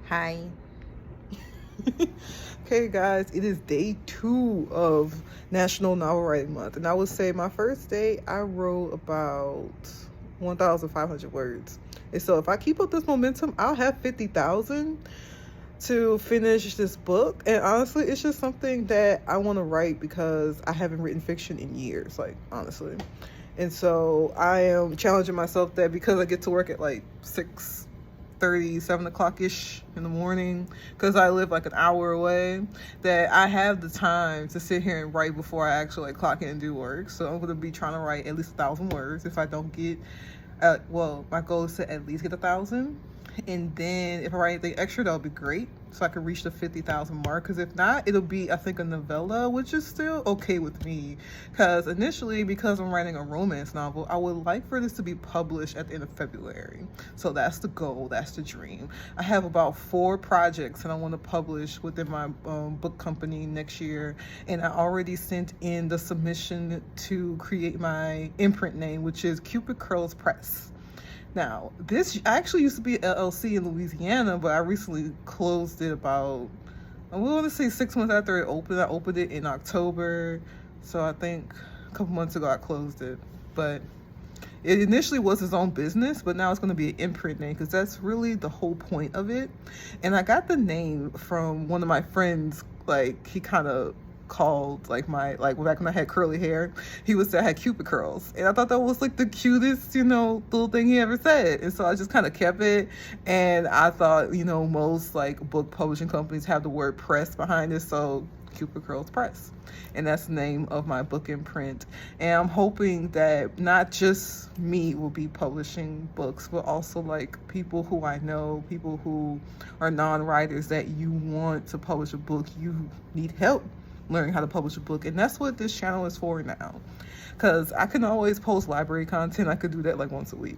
Hi. Okay, guys, it is day 2 of National Novel Writing Month. And I would say my first day, I wrote about 1,500 words. And so if I keep up this momentum, I'll have 50,000 to finish this book. And honestly, it's just something that I want to write because I haven't written fiction in years, like, honestly. And so I am challenging myself that because I get to work at like 6:30, 7 o'clock ish in the morning, because I live like an hour away, that I have the time to sit here and write before I actually like clock in and do work. So I'm going to be trying to write at least 1,000 words. If I don't get, well, my goal is to at least get 1,000. And then if I write anything extra, that'll be great. So I can reach the 50,000 mark. Because if not, it'll be, I think, a novella, which is still okay with me. Because initially, because I'm writing a romance novel, I would like for this to be published at the end of February. So that's the goal. That's the dream. I have about 4 projects that I want to publish within my book company next year. And I already sent in the submission to create my imprint name, which is Cupid Curls Press. Now, this actually used to be LLC in Louisiana, but I recently closed it about, I want to say 6 months after it opened. I opened it in October, so I think a couple months ago I closed it. But it initially was his own business, but now it's going to be an imprint name because that's really the whole point of it. And I got the name from one of my friends. Like, he kind of called like back when I had curly hair, he would say I had Cupid curls, and I thought that was like the cutest, little thing he ever said. And so I just kind of kept it. And I thought, most like book publishing companies have the word press behind it, so Cupid Curls Press. And that's the name of my book imprint. And I'm hoping that not just me will be publishing books, but also like people who I know, people who are non-writers, that you want to publish a book, you need help learning how to publish a book. And that's what this channel is for now. Because I can always post library content. I could do that like once a week.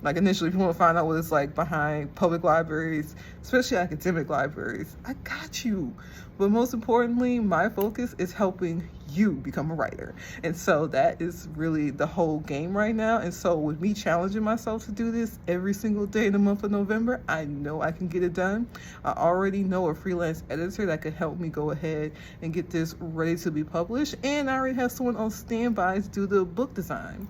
Like, initially, if you want to find out what it's like behind public libraries, especially academic libraries, I got you. But most importantly, my focus is helping you become a writer. And so that is really the whole game right now. And so with me challenging myself to do this every single day in the month of November, I know I can get it done. I already know a freelance editor that could help me go ahead and get this ready to be published. And I already have someone on standby to do the book design.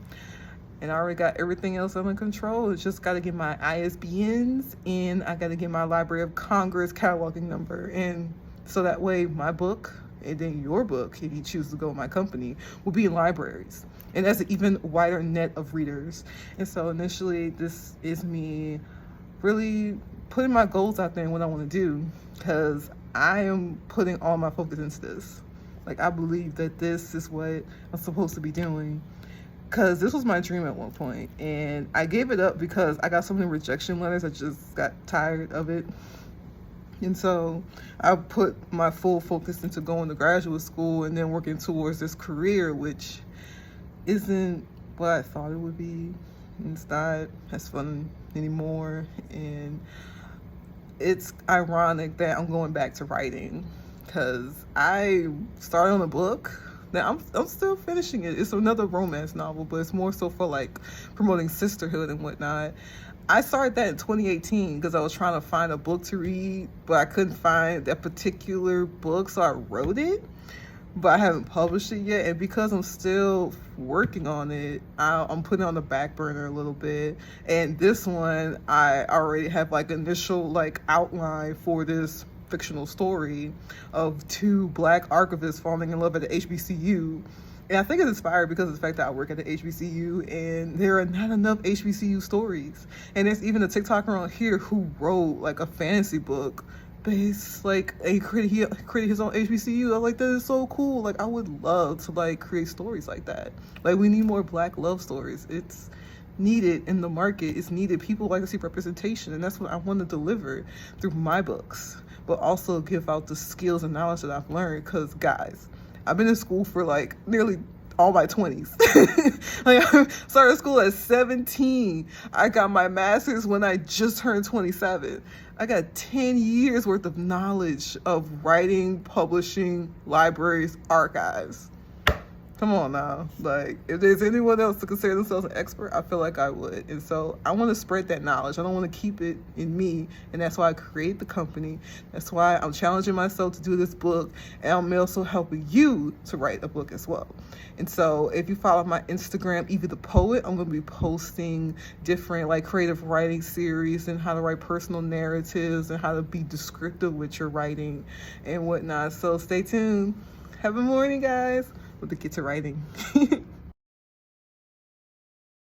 And I already got everything else under control. It's just got to get my ISBNs, and I got to get my Library of Congress cataloging number. And so that way my book, and then your book, if you choose to go with my company, will be in libraries. And that's an even wider net of readers. And so initially, this is me really putting my goals out there and what I want to do, because I am putting all my focus into this. Like, I believe that this is what I'm supposed to be doing. Because this was my dream at one point, and I gave it up because I got so many rejection letters. I just got tired of it. And so I put my full focus into going to graduate school and then working towards this career, which isn't what I thought it would be. It's not as fun anymore. And it's ironic that I'm going back to writing, because I started on a book. Now I'm still finishing it. It's another romance novel, but it's more so for like promoting sisterhood and whatnot. I started that in 2018 because I was trying to find a book to read, but I couldn't find that particular book, so I wrote it, but I haven't published it yet. And because I'm still working on it, I'm putting it on the back burner a little bit. And this one, I already have like initial like outline for this fictional story of 2 Black archivists falling in love at the HBCU. And I think it's inspired because of the fact that I work at the HBCU, and there are not enough HBCU stories. And there's even a TikToker on here who wrote like a fantasy book based like he created his own HBCU. I'm like, that is so cool. Like, I would love to like create stories like that. Like, we need more Black love stories. It's needed in the market. It's needed. People like to see representation, and that's what I want to deliver through my books, but also give out the skills and knowledge that I've learned. Because, guys, I've been in school for like nearly all my 20s. Like, I started school at 17. I got my master's when I just turned 27. I got 10 years worth of knowledge of writing, publishing, libraries, archives. Come on now. Like, if there's anyone else to consider themselves an expert, I feel like I would. And so I want to spread that knowledge. I don't want to keep it in me. And that's why I create the company. That's why I'm challenging myself to do this book. And I'm also helping you to write a book as well. And so if you follow my Instagram, Evie the Poet, I'm going to be posting different like creative writing series and how to write personal narratives and how to be descriptive with your writing and whatnot. So stay tuned. Have a morning, guys. With the get to writing.